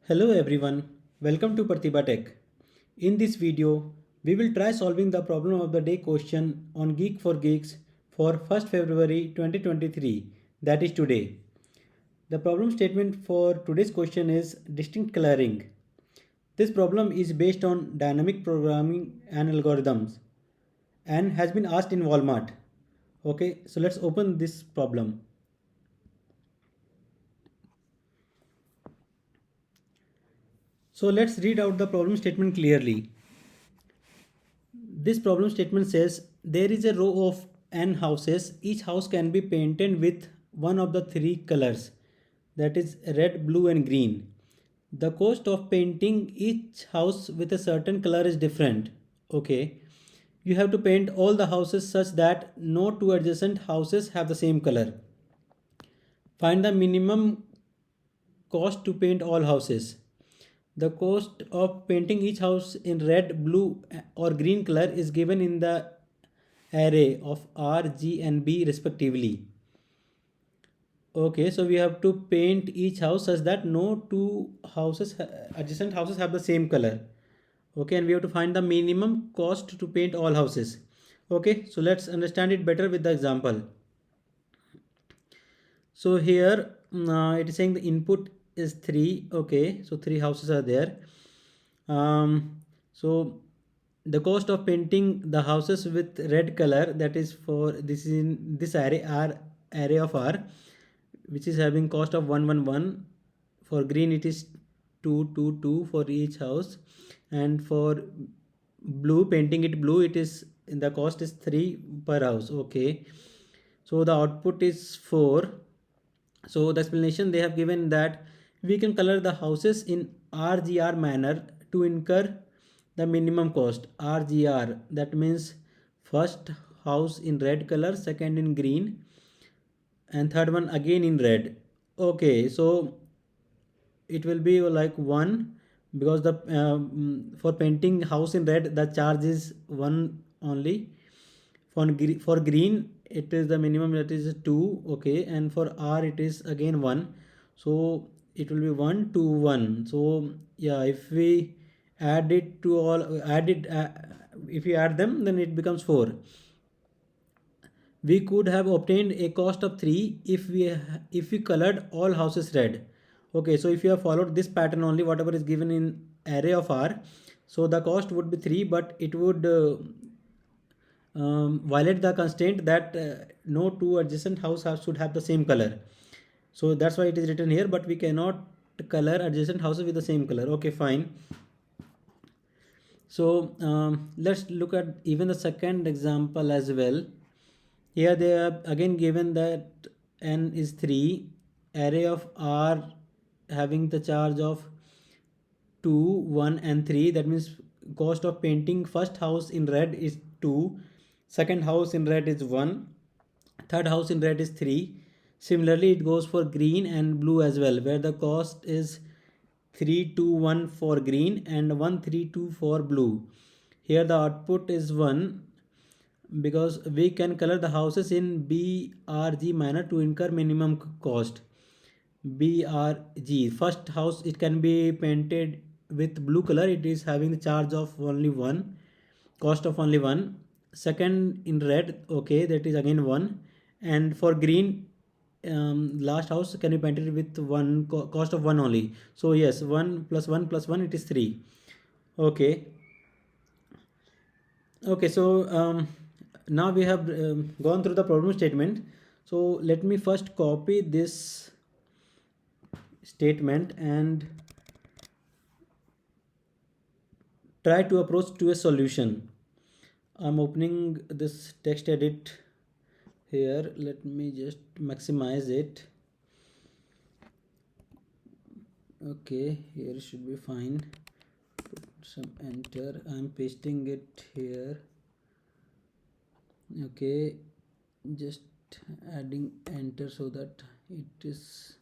Hello everyone, welcome to Pratibha Tech. In this video, we will try solving the problem of the day question on Geek for Geeks for 1st February 2023, that is today. The problem statement for today's question is distinct coloring. This problem is based on dynamic programming and algorithms and has been asked in Walmart. Okay, so let's open this problem. So let's read out the problem statement clearly. This problem statement says there is a row of n houses. Each house can be painted with one of the three colors, that is red, blue and green. The cost of painting each house with a certain color is different. Okay. You have to paint all the houses such that no two adjacent houses have the same color. Find the minimum cost to paint all houses. The cost of painting each house in red, blue or green color is given in the array of R, G and B respectively. Okay, so we have to paint each house such that no two adjacent houses have the same color. Okay, and we have to find the minimum cost to paint all houses. Okay, so let's understand it better with the example. So here it is saying the input is 3. Okay, so 3 houses are there. So the cost of painting the houses with red color, that is for this is in this array of R, which is having cost of 111. For green it is 222 for each house, and for blue, painting it blue, it is the cost is 3 per house. Okay, so the output is 4. So the explanation they have given that we can color the houses in RGR manner to incur the minimum cost. RGR, that means first house in red color, second in green and third one again in red. Okay, so it will be like 1 because the for painting house in red the charge is 1 only. For green it is the minimum, that is 2. Okay, and for R it is again 1, so it will be 1 2 1. So yeah, if we add it to all add it if we add them, then it becomes 4. We could have obtained a cost of 3 if we colored all houses red. Okay, so if you have followed this pattern only, whatever is given in array of R, so the cost would be 3, but it would violate the constraint that no two adjacent houses should have the same color. So that's why it is written here, but we cannot color adjacent houses with the same color. Okay, fine. So let's look at even the second example as well. Here they are again given that n is 3, array of R having the charge of 2, 1 and 3. That means cost of painting first house in red is 2, second house in red is 1, third house in red is 3. Similarly it goes for green and blue as well, where the cost is 321 for green and 132 for blue. Here the output is 1 because we can color the houses in BRG manner to incur minimum cost. BRG, first house it can be painted with blue color, it is having the charge of only 1, cost of only 1. Second in red, okay, that is again 1, and for green last house can be painted with 1 cost of 1 only. So yes, 1 plus 1 plus 1 it is 3. Okay, so now we have gone through the problem statement. So let me first copy this statement and try to approach to a solution. I'm opening this text edit here. Let me just maximize it. Okay, here should be fine. Put some enter. I'm pasting it here. Okay, just adding enter so that it is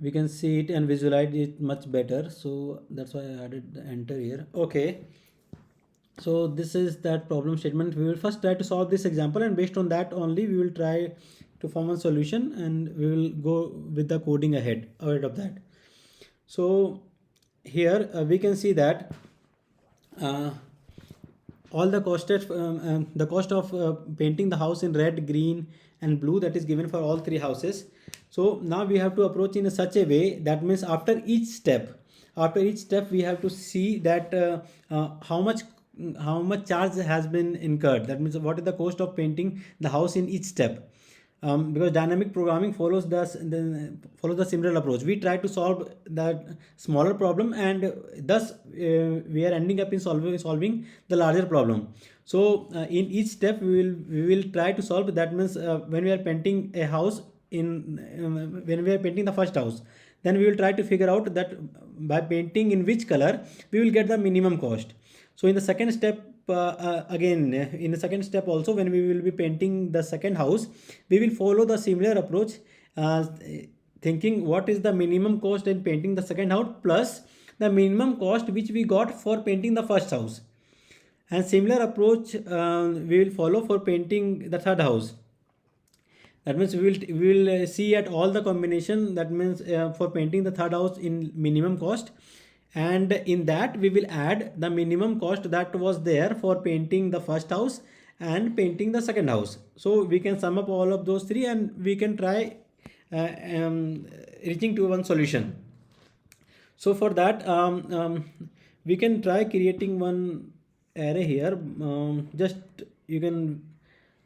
we can see it and visualize it much better, so that's why I added the enter here. Okay, so this is that problem statement. We will first try to solve this example, and based on that only we will try to form a solution, and we will go with the coding ahead of that. So here we can see that uh, all the cost of painting the house in red, green and blue, that is given for all three houses. So now we have to approach in such a way, that means after each step we have to see that how much charge has been incurred. That means what is the cost of painting the house in each step. Because dynamic programming follows the similar approach. We try to solve that smaller problem, and thus we are ending up in solving the larger problem. So in each step we will try to solve. That means when we are painting a house when we are painting the first house, then we will try to figure out that by painting in which color we will get the minimum cost. So in the second step, again in the second step also, when we will be painting the second house, we will follow the similar approach, uh, thinking what is the minimum cost in painting the second house plus the minimum cost which we got for painting the first house. And similar approach we will follow for painting the third house. That means we will see at all the combination. That means for painting the third house in minimum cost, and in that we will add the minimum cost that was there for painting the first house and painting the second house. So we can sum up all of those three and we can try uh, um, reaching to one solution. So for that we can try creating one array here. Just you can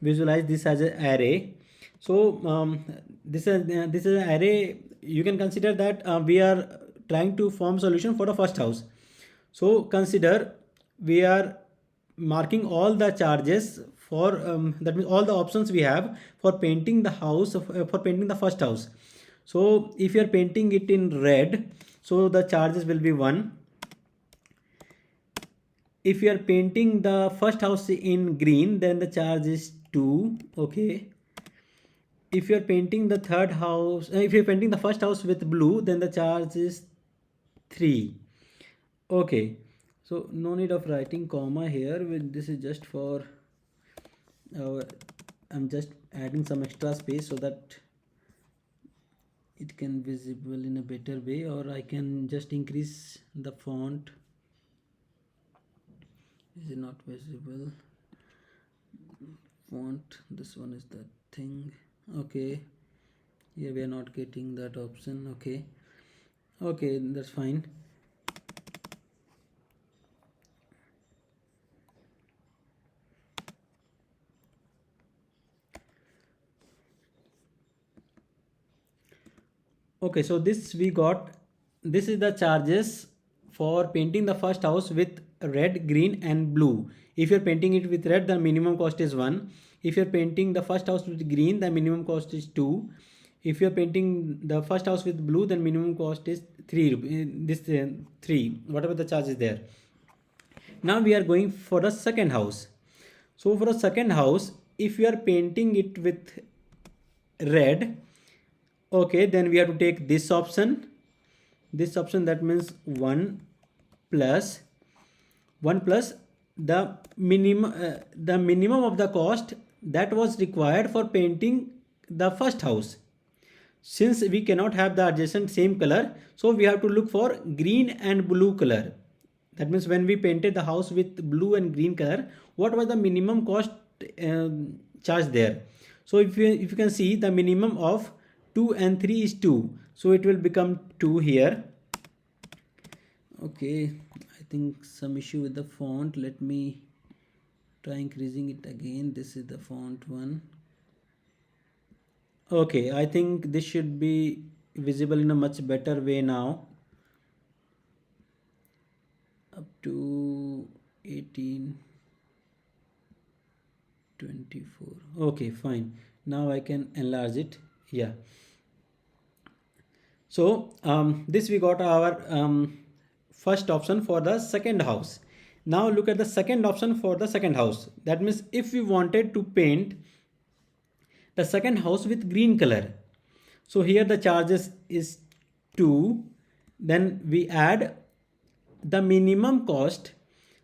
visualize this as an array. So this is an array. You can consider that we are trying to form solution for the first house. So consider we are marking all the charges for that means all the options we have for painting the house for painting the first house. So if you are painting it in red, so the charges will be 1. If you are painting the first house in green, then the charge is 2. Okay. If you are painting the third house, if you are painting the first house with blue, then the charge is 3. Okay. So no need of writing comma here. This is just for I'm just adding some extra space so that it can visible in a better way, or I can just increase the font. Is it not visible? Font, this one is the thing. Okay, here we are not getting that option. Okay, that's fine. Okay, so this we got. This is the charges for painting the first house with red, green and blue. If you're painting it with red, the minimum cost is 1. If you're painting the first house with green, the minimum cost is 2. If you're painting the first house with blue, then minimum cost is 3. This 3, whatever the charge is there. Now we are going for the second house. So for a second house, if you are painting it with red, okay, then we have to take this option. This option, that means 1 plus the minimum of the cost that was required for painting the first house. Since we cannot have the adjacent same color, so we have to look for green and blue color. That means when we painted the house with blue and green color, what was the minimum cost charge there? So if you can see, the minimum of 2 and 3 is 2, so it will become 2 here. Okay, I think some issue with the font. Let me try increasing it again. This is the font one. Okay, I think this should be visible in a much better way now. Up to 18, 24. Okay, fine. Now I can enlarge it. Yeah. So this we got our first option for the second house. Now look at the second option for the second house. That means if we wanted to paint the second house with green color, so here the charges is 2. Then we add the minimum cost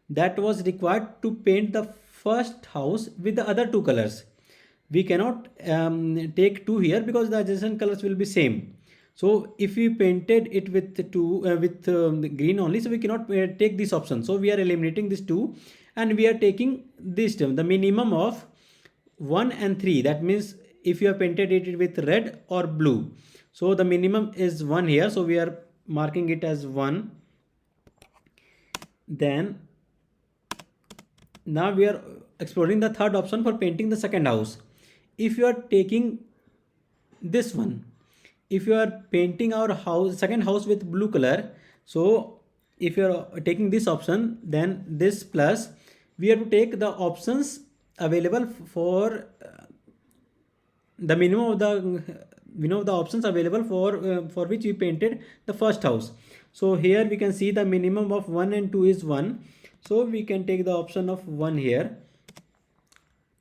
that was required to paint the first house with the other 2 colors. We cannot take 2 here because the adjacent colors will be same. So if we painted it with two with the green only, so we cannot take this option. So we are eliminating this two, and we are taking this term, the minimum of 1 and 3. That means if you have painted it with red or blue, so the minimum is 1 here. So we are marking it as 1. Then now we are exploring the third option for painting the second house. If you are taking this one, if you are painting our house, second house, with blue color, so if you are taking this option, then this plus, we have to take the options available for the minimum of the options available for which we painted the first house. So here we can see the minimum of 1 and 2 is 1, so we can take the option of 1 here.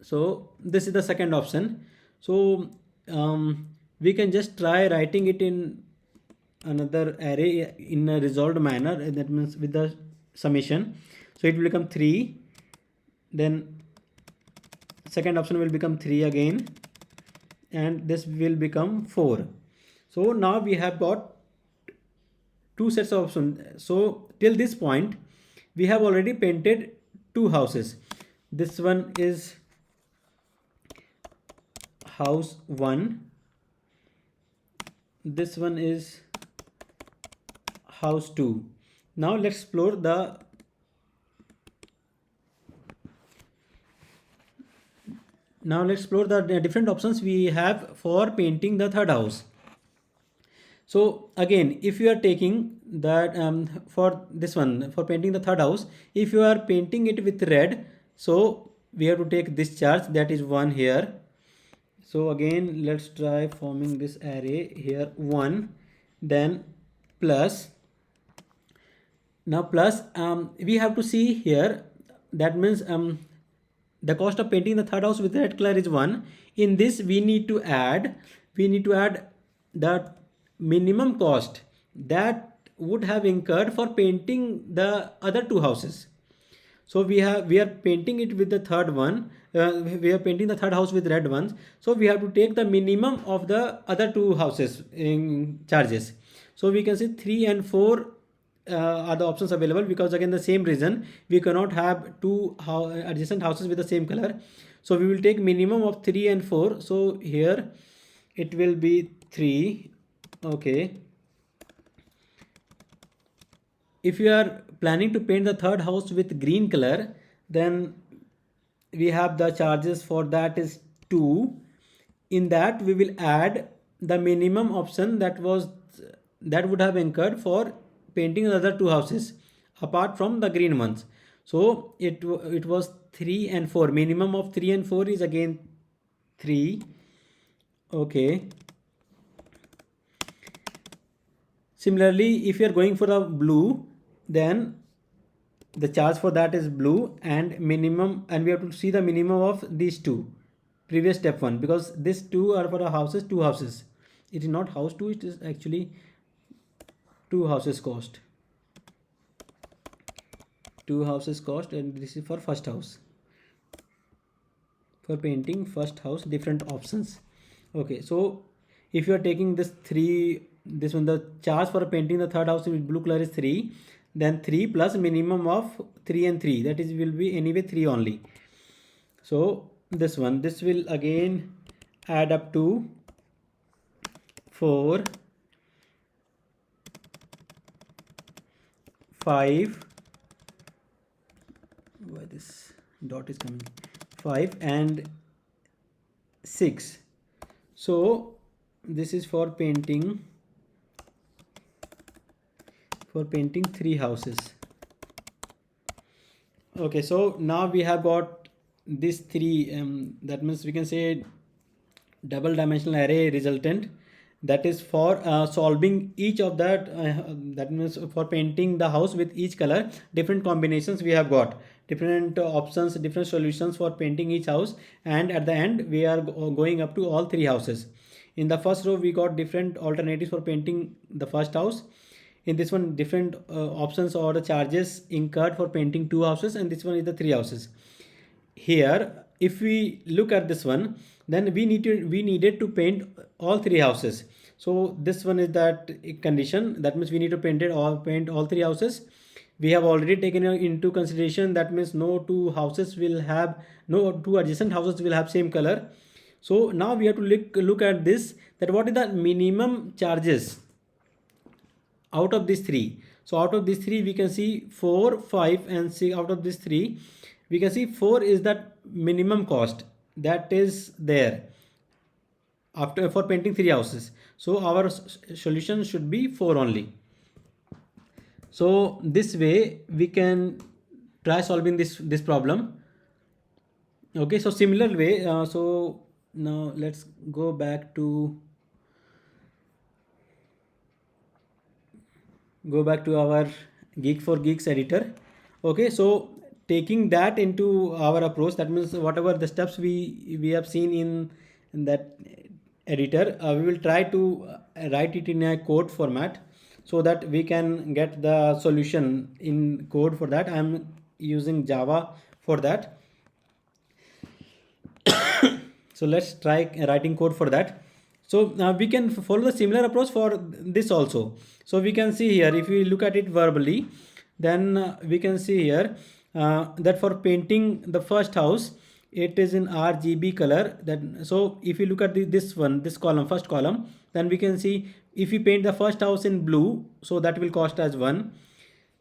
So this is the second option. So we can just try writing it in another array in a resolved manner, that means with the summation. So it will become 3, then second option will become 3 again, and this will become 4. So now we have got two sets of options. So till this point we have already painted two houses. This one is house 1, this one is house 2. Now let's explore the different options we have for painting the third house. So again, if you are taking that for this one, for painting the third house, if you are painting it with red, so we have to take this charge, that is 1 here. So again, let's try forming this array here, 1, then plus. Now plus, we have to see here, that means the cost of painting the third house with red color is 1. In this we need to add the minimum cost that would have incurred for painting the other two houses. So we are painting it with the third one, we are painting the third house with red ones, so we have to take the minimum of the other two houses in charges. So we can say 3 and 4 are the options available, because again the same reason, we cannot have two adjacent houses with the same color. So we will take minimum of 3 and 4. So here it will be 3. Okay, if you are planning to paint the third house with green color, then we have the charges for that is 2. In that we will add the minimum option that would have incurred for painting the other two houses apart from the green ones. So it was 3 and 4. Minimum of 3 and 4 is again 3. Okay, similarly, if you are going for the blue, then the charge for that is blue and minimum, and we have to see the minimum of these two, previous step 1, because these two are for the houses, two houses. It is not house 2, it is actually two houses cost, and this is for first house, for painting first house, different options. Okay, so if you are taking this 3, this one, the charge for painting the third house with blue color is 3, then 3 plus minimum of 3 and 3, that is will be anyway 3 only. So this will again add up to 4, 5, why this dot is coming, 5 and 6. So this is for painting 3 houses. Okay, so now we have got these 3, that means we can say double dimensional array resultant, that is for solving each of that, that means for painting the house with each color, different combinations we have got, different options, different solutions for painting each house, and at the end we are going up to all 3 houses. In the first row we got different alternatives for painting the first house. In this one, different options or the charges incurred for painting 2 houses, and this one is the 3 houses. Here if we look at this one, then we needed to paint all 3 houses. So this one is that condition. That means we need to paint all three houses. We have already taken into consideration, that means no two houses will have, no two adjacent houses will have same color. So now we have to look at this, that what is the minimum charges out of these three. So out of these three we can see 4, 5 and 6. Out of these three we can see 4 is that minimum cost that is there after for painting three houses. So our solution should be 4 only. So this way we can try solving this problem. Okay, so similar way, so now let's go back to our Geek for Geeks editor. Okay, so taking that into our approach, that means whatever the steps we have seen in that editor, we will try to write it in a code format so that we can get the solution in code. For that I am using Java for that. So let's try writing code for that. So we can follow the similar approach for this also. So we can see here, if we look at it verbally, then we can see here that for painting the first house, it is in RGB color. That so if you look at this one, this column, first column, then we can see if we paint the first house in blue, so that will cost as 1.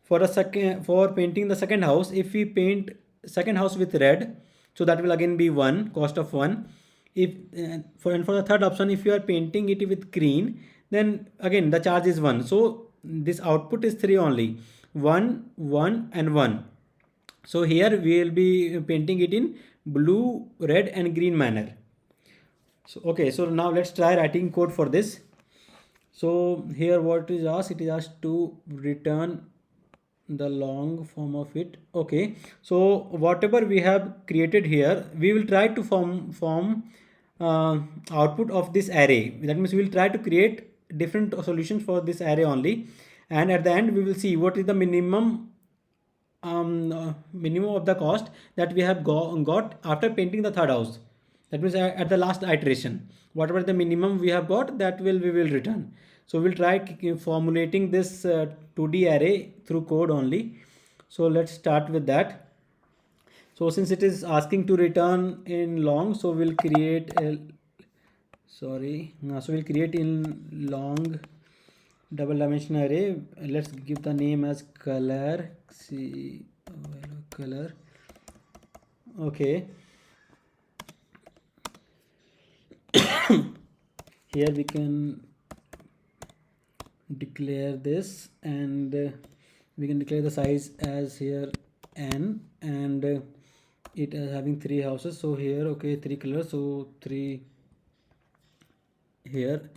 For painting the second house, if we paint second house with red, so that will again be 1, cost of 1. If for the third option, if you are painting it with green, then again the charge is 1. So this output is 3 only, 1, 1 and 1. So here we will be painting it in blue, red and green manner. So okay, so now let's try writing code for this. So here what is asked, it is asked to return the long form of it. Okay, so whatever we have created here, we will try to form output of this array. That means we will try to create different solutions for this array only, and at the end we will see what is the minimum minimum of the cost that we have got after painting the third house. That means at the last iteration, whatever the minimum we have got, that we will return. So we'll try formulating this 2D array through code only. So let's start with that. So since it is asking to return in long, so we'll create a so we'll create in long double dimensional array. Let's give the name as color. Color. Okay. Here we can declare this, and we can declare the size as here n, and it is having 3 houses. So here, okay, 3 colors, so 3 here.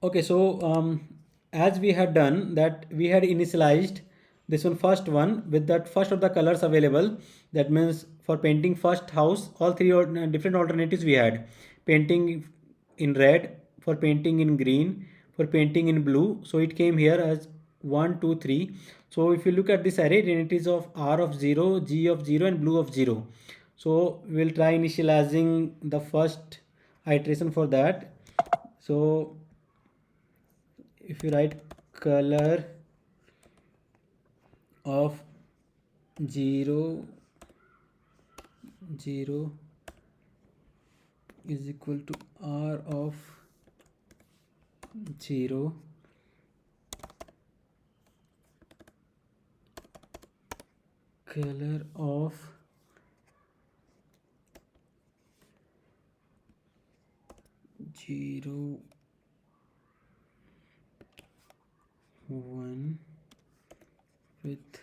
Okay, so as we had done that, we had initialized this first one with that first of the colors available. That means for painting first house, all three different alternatives we had: painting in red, for painting in green, for painting in blue. So it came here as 1, 2, 3. So if you look at this array, then it is of R of 0, G of 0 and blue of 0. So we'll try initializing the first iteration for that. So if you write color of 0, 0 is equal to R of 0 color of 0, 1 with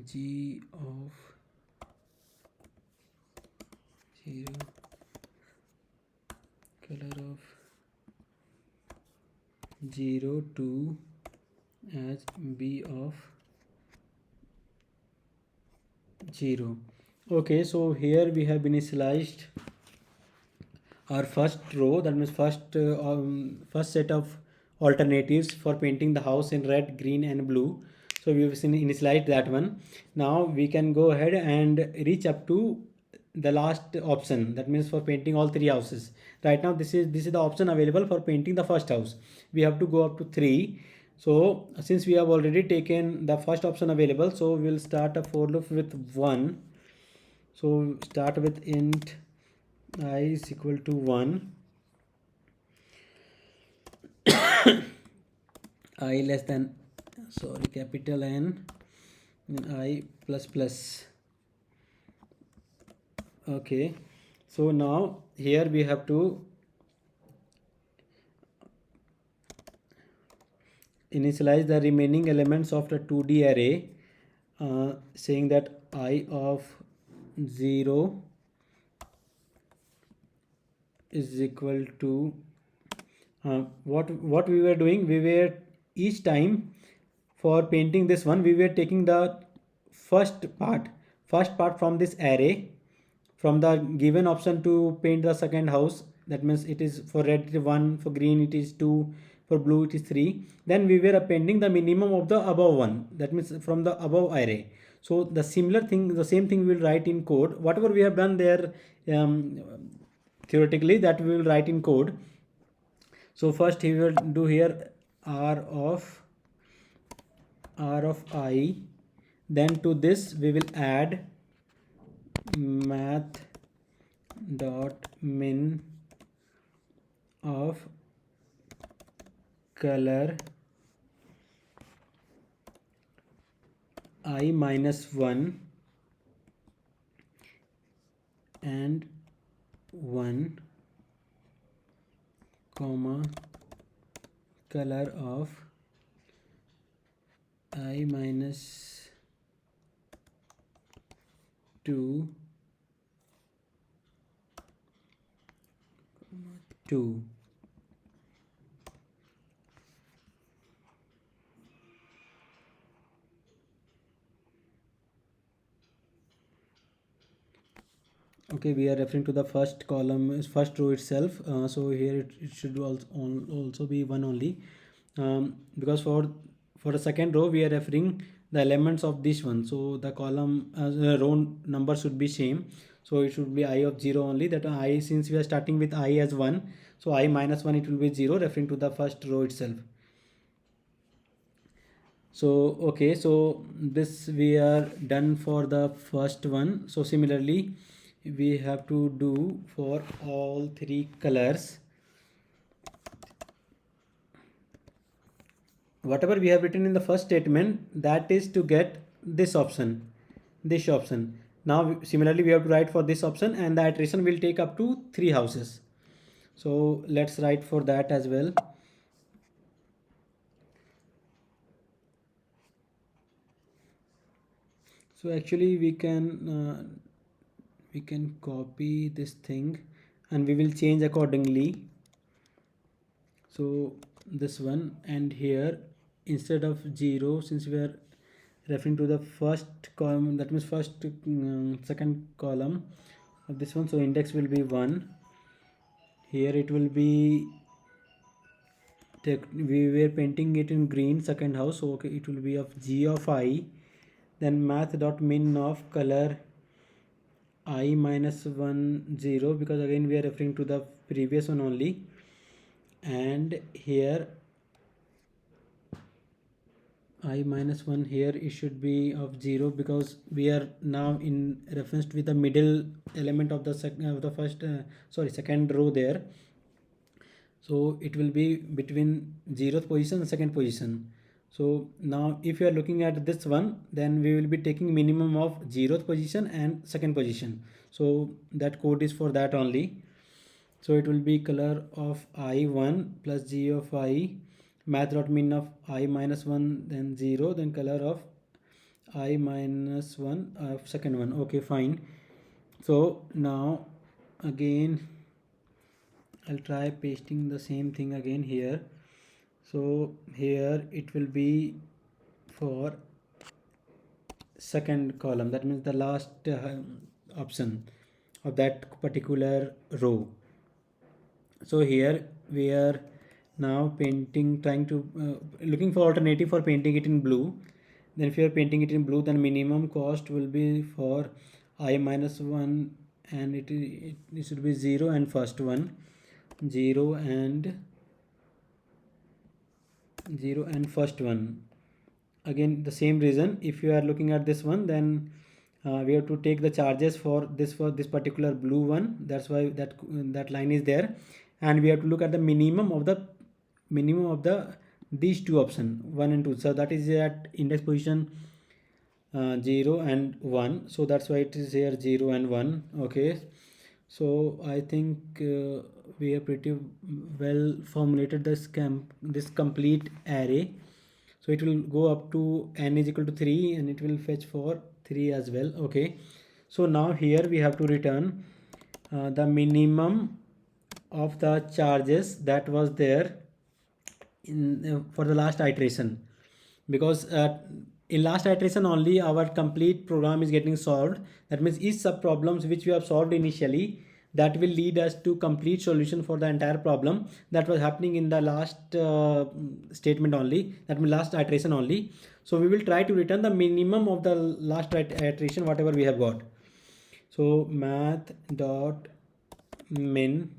G of 0 color of 0 2 as B of 0. Okay, so here we have initialized our first row, that means first set of alternatives for painting the house in red, green and blue. So we have initialized that one. Now we can go ahead and reach up to the last option, that means for painting all three houses. Right now this is the option available for painting the first house. We have to go up to 3. So since we have already taken the first option available, so we'll start a for loop with 1. So start with int I is equal to 1, I less than, sorry, capital N, and I plus plus. Okay, so now here we have to initialize the remaining elements of the 2D array, saying that I of 0 is equal to, what we were doing, we were each time for painting this one, we were taking the first part from this array, from the given option to paint the second house. That means it is for red it is 1, for green it is 2, for blue it is 3. Then we were appending the minimum of the above one, that means from the above array. So the same thing we will write in code. Whatever we have done there, theoretically, that we will write in code. So first we will do here r of I, then to this we will add math dot min of color I minus 1 and 1 comma color of I minus 2 2. Okay, we are referring to the first column, first row itself. So here it should also be 1 only, because for the second row we are referring the elements of this one. So the column row number should be same. So it should be I of 0 only. That I, since we are starting with I as 1, so I minus 1 it will be 0, referring to the first row itself. So okay, so this we are done for the first one. So similarly we have to do for all three colors. Whatever we have written in the first statement, that is to get this option. Now similarly we have to write for this option, and the iteration will take up to 3 houses. So let's write for that as well. So actually we can copy this thing and we will change accordingly. So this one, and here instead of 0, since we are referring to the first column, that means second column of this one, so index will be 1. Here it will be, we were painting it in green, second house, so okay, it will be of g of I, then math dot min of color I minus 1 0, because again we are referring to the previous one only, and here I minus 1, here it should be of 0, because we are now in reference with the middle element of the second row there. So it will be between 0th position and second position. So now if you are looking at this one, then we will be taking minimum of 0th position and second position. So that code is for that only. So it will be color of I1 plus g of I, math dot min of I minus 1, then 0, then color of I minus 1 of second one. Okay, fine. So now again I'll try pasting the same thing again here. So here it will be for second column, that means the last option of that particular row. So here we are now trying to looking for alternative for painting it in blue. Then if you are painting it in blue, then minimum cost will be for I minus 1 and it should be 0 and first one, 0 and 0 and first one. Again the same reason, if you are looking at this one, then we have to take the charges for this particular blue one. That's why that line is there, and we have to look at the minimum of the these two option 1 and 2. So that is at index position 0 and 1, so that's why it is here 0 and 1. Okay, so I think we have pretty well formulated this complete array. So it will go up to n is equal to 3, and it will fetch for 3 as well. Okay, so now here we have to return the minimum of the charges that was there in for the last iteration, because in last iteration only our complete program is getting solved. That means each sub problems which we have solved initially, that will lead us to complete solution for the entire problem that was happening in the last statement only, that means last iteration only. So we will try to return the minimum of the last iteration whatever we have got. So math dot min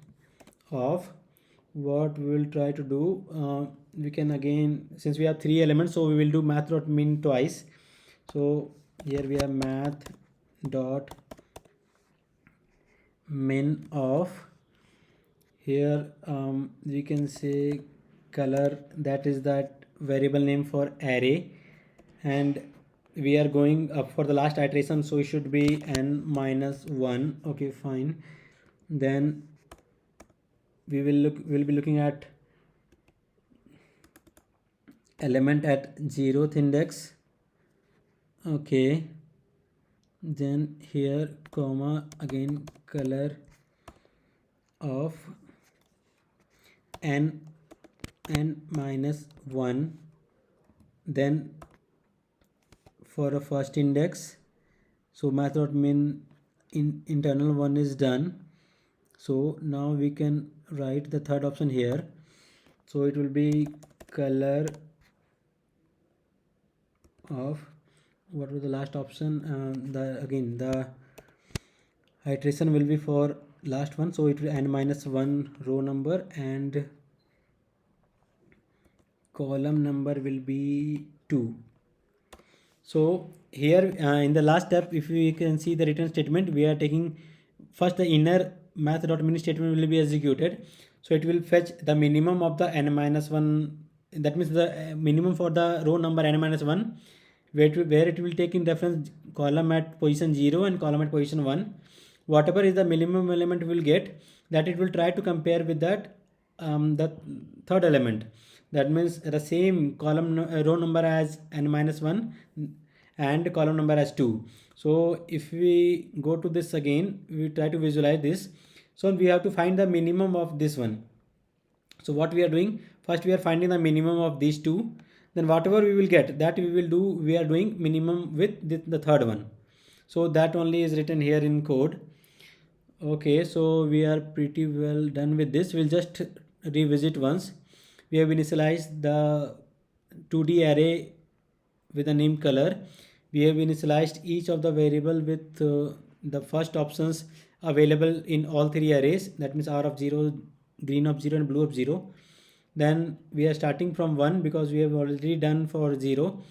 of, what we will try to do, we can again, since we have three elements, so we will do math dot min twice. So here we have math dot min of, here we can say color, that is that variable name for array, and we are going up for the last iteration, so it should be n minus 1. Okay, fine. Then we'll be looking at element at 0th index. Okay, then here comma, again color of n minus 1. Then for a first index, so math dot min internal one is done. So now we can write the third option here. So it will be color of, what was the last option, the iteration will be for last one, so it will n minus 1 row number, and column number will be 2. So here in the last step, if we can see the return statement, we are taking first the inner math dot min statement will be executed. So it will fetch the minimum of the n minus 1, that means the minimum for the row number n minus 1, where it will take in reference column at position 0 and column at position 1. Whatever is the minimum element we will get, that it will try to compare with that the third element. That means the same column row number as n minus 1 and column number as 2. So if we go to this again, we try to visualize this. So we have to find the minimum of this one. So what we are doing, first we are finding the minimum of these two, then whatever we will get, that we are doing minimum with the third one. So that only is written here in code. Okay, so we are pretty well done with this. We'll just revisit once. We have initialized the 2D array with a name color. We have initialized each of the variable with the first options available in all three arrays, that means r of 0, green of 0 and blue of 0. Then we are starting from 1 because we have already done for 0.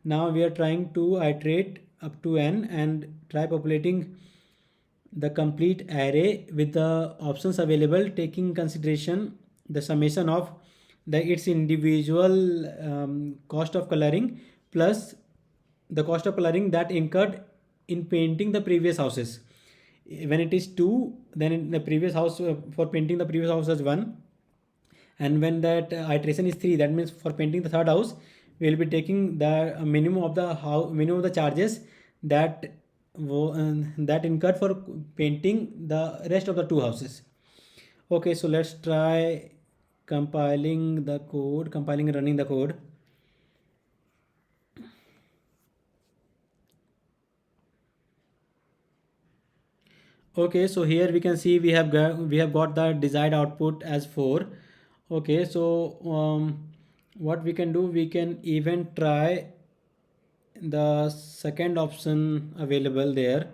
Now we are trying to iterate up to n and try populating the complete array with the options available, taking consideration the summation of its individual cost of coloring plus the cost of coloring that incurred in painting the previous houses. When it is 2, then in the previous house, for painting the previous house as 1, and when that iteration is 3, that means for painting the third house we will be taking the minimum of the charges that that incurred for painting the rest of the two houses. Okay, so let's try compiling and running the code. Okay, so here we can see we have got the desired output as 4. Okay, so what we can do, we can even try the second option available there.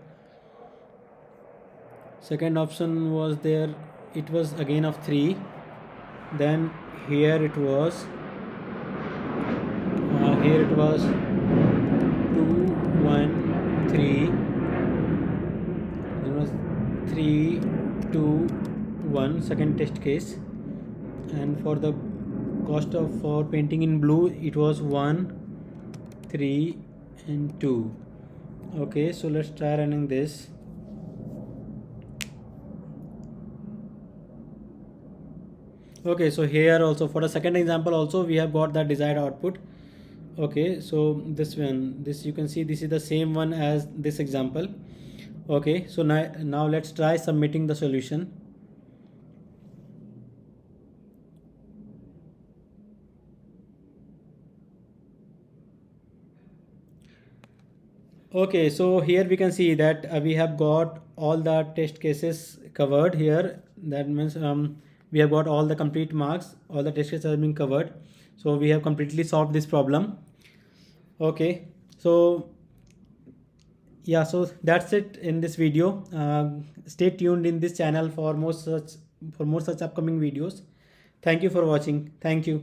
Second option was there, it was again of 3. Then here it was here it was 2 1 3. It was 3 2 1, second test case. And for the cost of for painting in blue, it was 1 3 and 2. Okay, so let's try running this. Okay, so here also for the second example also we have got the desired output. Okay, so this one, this you can see, this is the same one as this example. Okay, so now let's try submitting the solution. Okay, so here we can see that we have got all the test cases covered here. That means we have got all the complete marks, all the test cases have been covered. So we have completely solved this problem. Okay, so yeah, so that's it in this video. Stay tuned in this channel for more such upcoming videos. Thank you for watching. Thank you.